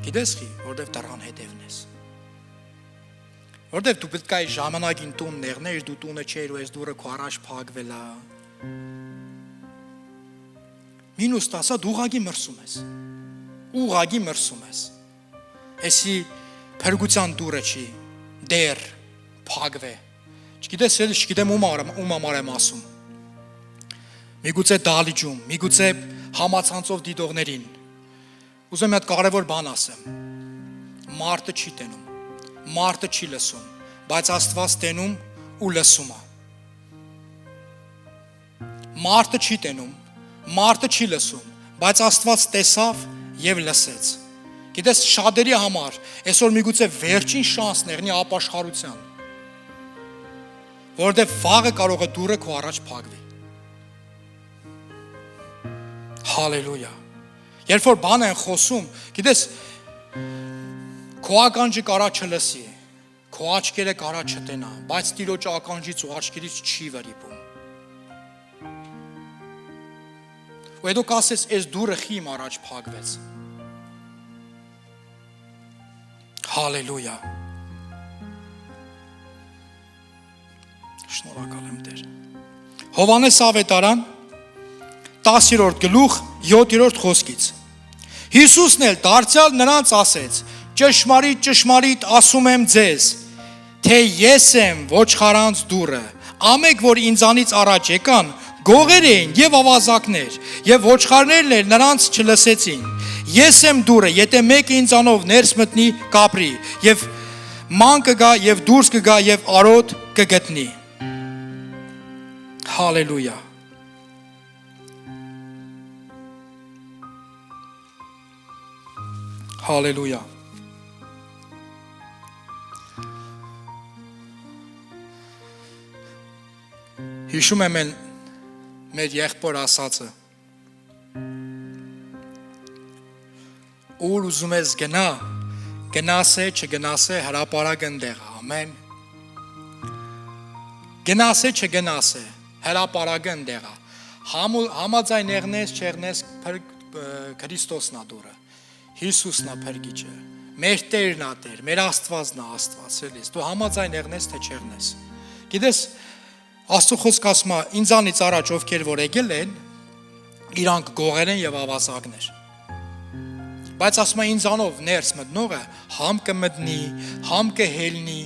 Գիտես խի, որտեվ դրան հետևն ես։ Որտեվ դու պետք է ժամանակին տուն նեղներ, դու տունը չեր ու ես դուրը քո առաջ փակվել է։ -10-ա դու ուղղակի մրսում ես։ Ուղղակի մրսում ես։ Էսի փրկության դուրը չի, դեր փակվե։ Չգիտես էլ չգիտեմ ում համար եմ ասում։ Միգուցե դալիճում, միգուցե համացանցով դիտողներին։ Ուզում եմ մի հատ կարևոր բան ասեմ։ Մարդը չի տենում, մարդը չի լսում, բայց Աստված տենում ու լսում է։ Մարդը չի տենում, մարդը չի լսում, բայց Աստված տեսավ եւ լսեց։ Գիտես շատերի համար այսօր միգուցե վերջին շանսն եղնի ապաշխարության, որովհետև վաղը կարող է դուրը քո առաջ փակվի։ Հալելույա։ Երբ որ բան են խոսում, գիտես քո ականջը կարա չլսի, քո աչքերը կարա չտենա, բայց Տիրոջ ականջից ու աչքերից չի վրիպում։ Ու հետո կասես, այս դուրը խի իմ առաջ փակվեց։ Հալելույա։ Շնորհակալ եմ Տեր։ Հովհաննես Ավետարան 10-րդ գլուխ 7-րդ խոսքից։ Հիսուսն էլ դարձյալ նրանց ասեց. ճշմարիտ, ճշմարիտ ասում եմ ձեզ, թե ես եմ ոչխարանց դուռը, ամեկ որ ինձանից առաջ եկան, գողեր էին եւ ավազակներ, եւ ոչխարներն էլ նրանց չլսեցին։ Ես եմ դուռը, եթե մեկը ինձանով ներս մտնի, կապրի, եւ ման կգա եւ դուրս կգա եւ արոտ կգտնի։ Հալելույա։ Հալելույա։ Հիշում եմ մեր եղբոր ասածը։ Ուր ուզում ես գնա, գնասե, չգնասե, հրապարակ ընդեղ, ամեն։ Գնասե, չգնասե, հրապարակ ընդեղ։ Համաձայն եղնես, չեղնես, Քրիստոսն է դուռը, Հիսուսն է փրկիչը, մեր Տերն է Տեր, մեր Աստվածն է Աստված, էլիս, դու համաձայն եղնես, թե չեղնես։ Գիտես, Աստծո խոսքը ասում է, ինձանից առաջ ովքեր որ եկել են, իրանք գողեր են եւ ավազակներ։ Բայց ասում է ինձանով ներս մտնողը համ կմտնի, համ կհելնի,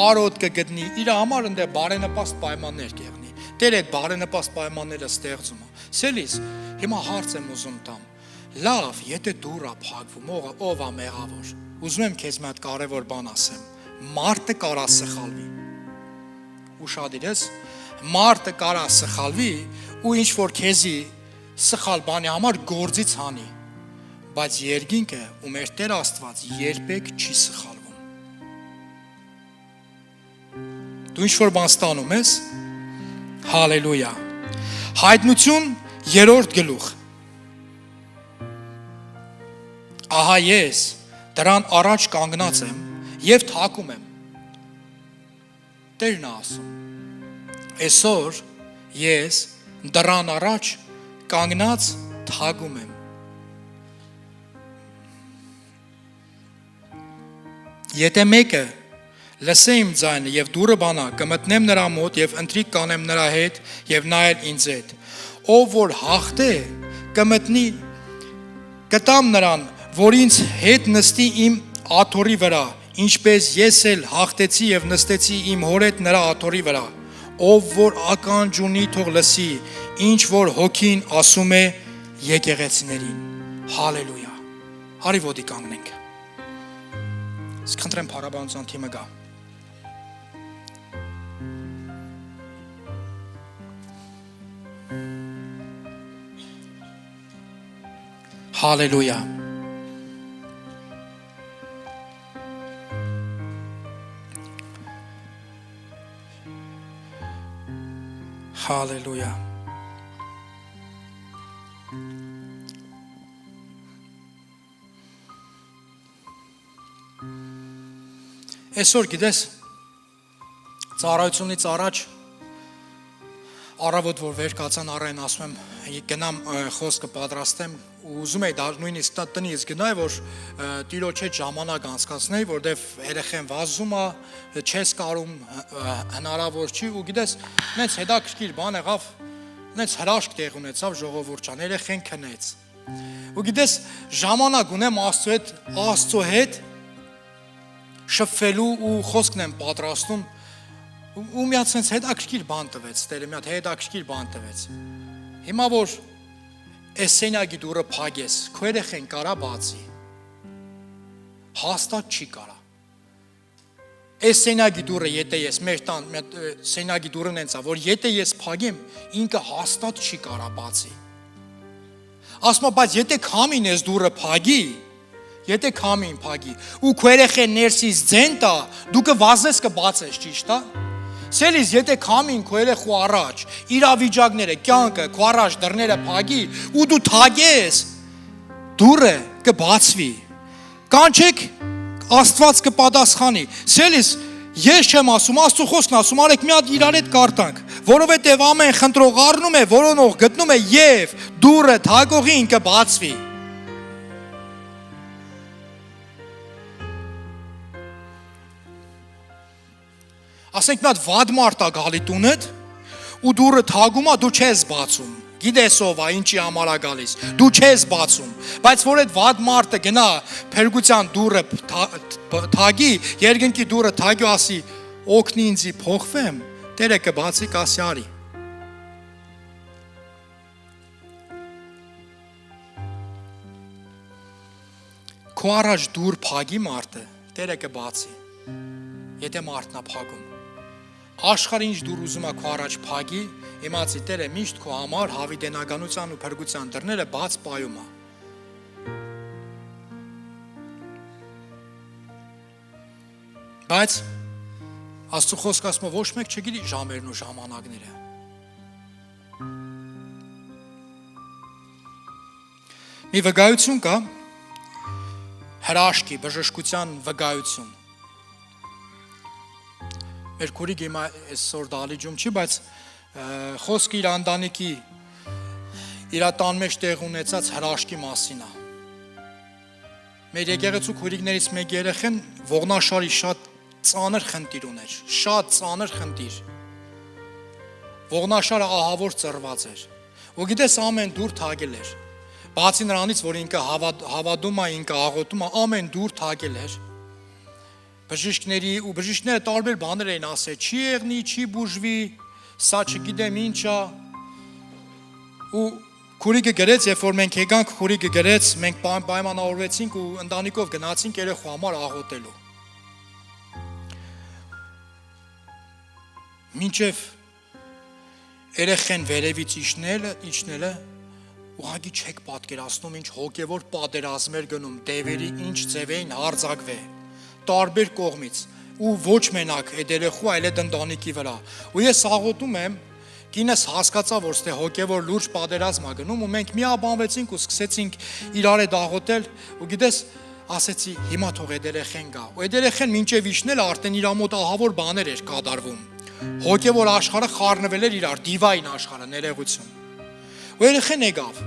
արոտ կգտնի, իր համար ընդ բարենպաստ պայմաններ կեղնի։ Տեր այդ բարենպաստ պայմանները ստեղծում է։ Սելիս, հիմա հարց եմ ուզում տամ։ Լավ, եթե դուռը փակվում, ով է մեղավոր։ Ուզում եմ քեզ մի հատ կարևոր բան ասեմ։ Մարդը կարա սխալվի։ Ուշադիր ես, մարդը կարա սխալվի ու ինչ որ քեզի սխալ բանի համար գործից հանի, բայց երկինքը ու մեր Տեր Աստված երբեք չի սխալվում։ Դու ինչ որ բան ստանում ես, հալելույա։ Հայտնություն 3-րդ գլուխ։ Ահա ես դրան առաջ կանգնած եմ եւ թակում եմ։ Տերն է ասում։ Այսօր ես դրան առաջ կանգնած թակում եմ։ Եթե մեկը Լսե իմ ձայնը եւ դուրը բանա, կմտնեմ նրա մոտ եւ ընտրիկ կանեմ նրա հետ եւ նա էլ ինձ հետ։ Ով որ հաղթե կմտնի կտամ նրան, որ ինձ հետ նստի իմ աթոռի վրա, ինչպես ես էլ հաղթեցի եւ նստեցի իմ հոր հետ նրա աթոռի վրա։ Ով որ ականջ ունի, թող լսի, ինչ որ հոգին ասում է եկեղեցիներին։ Հալելույա։ Արի ոտի կանգնենք։ Իսկ խնդրեմ փառաբանության թիմը գա։ Հալելույա։ Հալելույա։ Այսօր գիտես, ծառայությունից առաջ առավոտ որ վեր կացան առայն ասում եմ գնամ խոսքը պատրաստեմ ու ուզում եի նույնիսկ տնից գնայի որ տիրոջ հետ ժամանակ անցկացնեի որտեվ երեխեն վազում է չես կարում հնարավոր չի ու գիտես նենց հետաքրքիր բան եղավ նենց հրաշք տեղ ունեցավ ժողովուրդ ջան երեխեն քնեց ու գիտես ժամանակ ունեմ Աստծո հետ շփվելու ու խոսքն եմ պատրաստում ու մի հատ sense հետաքրքիր բան տվեց, Տերը մի հատ հետաքրքիր բան տվեց։ Հիմա որ այս սենյակի դուռը փակես, քո երեխեն կարա բացի։ Հաստատ չի կարա։ Այս սենյակի դուռը եթե ես մեր տան սենյակի դուռն ենցա, որ եթե ես փակեմ, ինքը հաստատ չի կարա բացի։ Ասում եմ, բայց եթե քամին ես դուռը փակի, եթե քամին փակի, ու քո երեխեն ներսից ձեն տա, դու կվազես կբացես, ճիշտ է։ Սելիս եթե քամին քո երեխու առաջ իրավիճակները կյանքը քո առաջ դռները փակի ու դու թագես դուռը կբացվի կանչեք Աստված կպատասխանի Սելիս ես չեմ ասում Աստծո խոսքն ասում արեք մի հատ իրար հետ կարտանք որովհետև ամեն խնդրող առնում է որոնող գտնում է եւ դուռը թագողին կբացվի Ասենք մի հատ վատ մարդ է գալի տունդ ու դուռը թագում է դու չես բացում գիտես ով է ինչի համար է գալիս դու չես բացում բայց որ այդ վատ մարդը գնա փերգության դուռը թագի երկնքի դուռը թագի ասի օգնի ինձի փոխվեմ Տերը կբացի կասի արի Քո առաջ դուռ փագի մարդը Տերը կբացի եթե մարդն է փագում Աշխարհը ինչ դուր ուզում է քո առաջ փագի, իմացի Տերը միշտ քո համար հավիտենականության ու փրկության դռները բաց պայում է։ Բայց Աստծո խոսքը ասում է ոչ մեկ չգիտի ժամերն ու ժամանակները։ Մի վկայություն կա հրաշքի, բժշկության վկայություն։ Մեր քուրիկը հիմա այսօր դալիճում չի, բայց խոսքը իր ընտանիքի իր տան մեջ տեղ ունեցած հրաշքի մասին է։ Մեր եկեղեցու քուրիկներից մեկ երեխան ողնաշարի շատ ծանր խնդիր ուներ, շատ ծանր խնդիր։ Ողնաշարը ահավոր ծռված էր։ Ու գիտես ամեն դուր թագել էր։ Բացի նրանից, որ ինքը հավատում է, ինքը աղոթում է, ամեն դուր թագել էր։ Բժիշկների ու բժիշկները տարբեր բաներ էին ասել, չի եղնի, չի բուժվի, սա չգիտեմ ինչ է։ Ու քուրիկը գրեց, երբ որ մենք եկանք, քուրիկը գրեց, մենք պայմանավորվեցինք ու ընտանիքով գնացինք երեխու համար աղոթելու։ Մինչև երեխեն վերևից իջնելը, ուղղակի չեք պատկերացնում ինչ հոգևոր պատերազմ էր գնում, դևերի ինչ ձև էին հարձակվել։ Տարբեր կողմից ու ոչ մենակ այդ երեխու այլ այդ ընտանիքի վրա ու ես աղոթում եմ կինս հասկացա որ ստե հոգևոր լուրջ պատերազմ է գնում ու մենք միաբանվեցինք ու սկսեցինք իրար հետ աղոթել ու գիտես ասեցի հիմա թող այդ երեխեն գա ու այդ երեխեն մինչև իջնել արդեն իր մոտ ահավոր բաներ էր կատարվում հոգևոր աշխարհը խառնվել էր իրար դիվային աշխարհը ներողություն ու երեխեն եկավ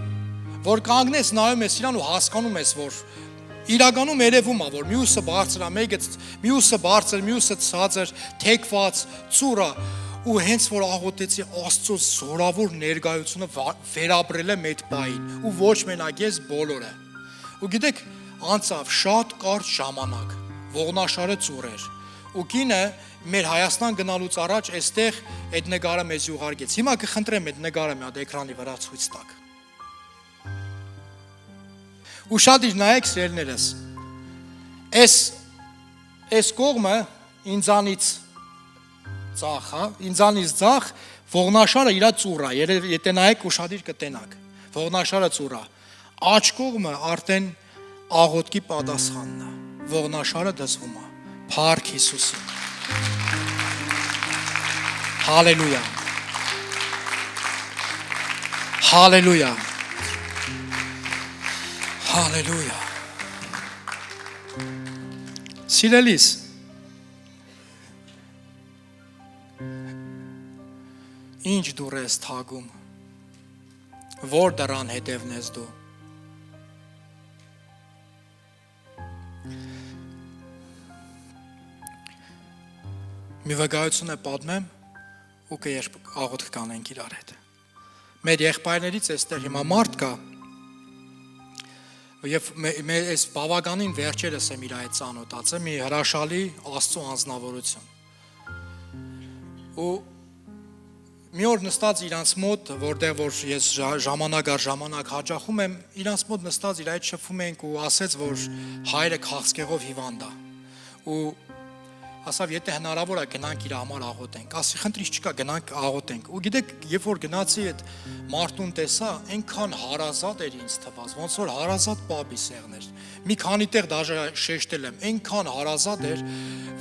որ կանգնես նայում ես իրան ու հասկանում ես որ իրականում երևում է, որ մյուսը բարձր է, մյուսը բարձր, մյուսը ցածր, թեքված, ծուր է, ու հենց որ աղոթեցի Աստծո զորավոր ներկայությունը վերապրել է մեծ պահին, ու ոչ մենակ ես բոլորը։ Ու գիտեք, անցավ շատ կարճ ժամանակ, ողնաշարը ծուր էր, ու կինը մեր Հայաստան գնալուց առաջ այստեղ այդ նկարը մեզ ուղարկեց։ Հիմա կխնդրեմ այդ նկարը մի հատ էկրանի վրա ցույց տաք։ Ուշադիր նայեք սերներս, այս կողմը ինձանից ձախ, ողնաշարը իրա ծուր է, եթե նայեք ուշադիր կտենաք, ողնաշարը ծուր է, աջ կողմը արդեն աղոթքի պատասխանն է, ողնաշարը դզվում է, փառք Հիսուսին, հալելույա, հալելույա, Հալելույա։ Սիրելիս, ինչ դուր ես թագում, որ դրան հետևն ես դու։ Մի վկայություն է պատմեմ ու կերբ աղոթք կանենք իրար հետ։ Մեր եղբայրներից այստեղ հիմա մարդ կա, Եվ այս բավականին վերջերս եմ իր այդ ծանոթացել, մի հրաշալի Աստծո անձնավորություն։ Ու մի օր նստած իրանց մոտ, որտեղ որ ես ժամանակ առ ժամանակ հաճախում եմ, իրանց մոտ նստած իր այդ շփվում ենք ու ասեց, որ հայրը քաղցկեղով հիվանդ է։ Ու ասավ, եթե հնարավոր է գնանք իր համար աղոթենք, ասի խնդրի չկա, գնանք աղոթենք։ Ու գիտեք, երբ որ գնացի այդ մարդուն տեսա, այնքան հարազատ էր ինձ թվաց, ոնց որ հարազատ պապի սեղներ։ Մի քանի տեղ դաժե շեշտել եմ, այնքան հարազատ էր,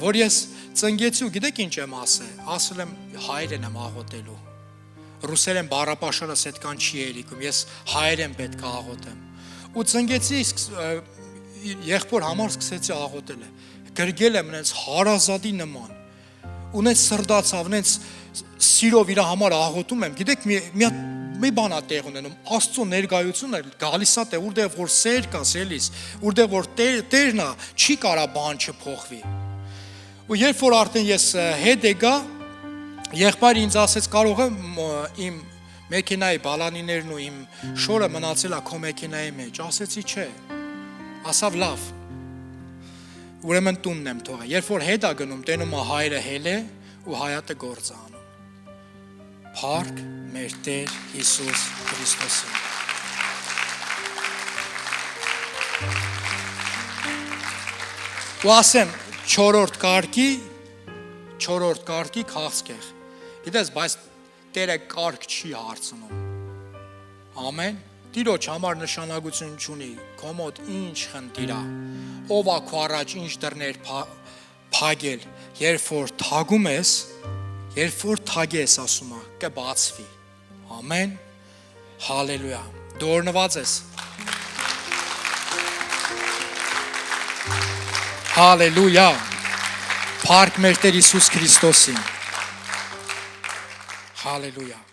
որ ես ծնգեցի ու գիտեք ինչ եմ ասել եմ հայերեն եմ աղոթելու։ Ռուսերեն բառապաշարս այդքան չի երիկում, ես հայերեն պետք է աղոթեմ։ Ու ծնգեցի, եղբոր համար սկսեցի աղոթել է։ Գրգել եմ նենց հարազատի նման, ու նենց սրդացավ, նենց սիրով իր համար աղոթում եմ, գիտեք մի բան է տեղ ունենում, Աստծո ներկայությունը գալիս է տեղ, որտեղ որ սեր կա, սելիս, որտեղ որ Տերն է, չի կարա բան չփոխվի։ Ու երբ որ արդեն ես հետ եկա, եղբայրը ինձ ասեց, կարող եմ իմ մեքենայի բալանիներն ու իմ շորը մնացել է քո մեքենայի մեջ, ասեցի չէ, ասավ լավ, ուրեմն տունն եմ թողա, երբ որ հետ է գնում, տենում է հայրը հել է ու հայատը գործ է անում, փառք մեր Տեր Հիսուս Քրիստոսին։ Ու ասեմ, չորրորդ կարգի քաղցկեղ, գիտես, բայց Տերը կարգ չի հարցնում, ամեն, Տիրոջ համար նշանակություն չունի, քո մոտ ինչ խնդիր է, ով է քո առաջ ինչ դռներ փակել, երբ որ թագում ես, երբ որ թագես ասում է, կբացվի։ Ամեն, հալելույա։ Դու օրհնված ես։ Հալելույա։ Փառք մեր Տեր Հիսուս Քրիստոսին։ Հալելույա։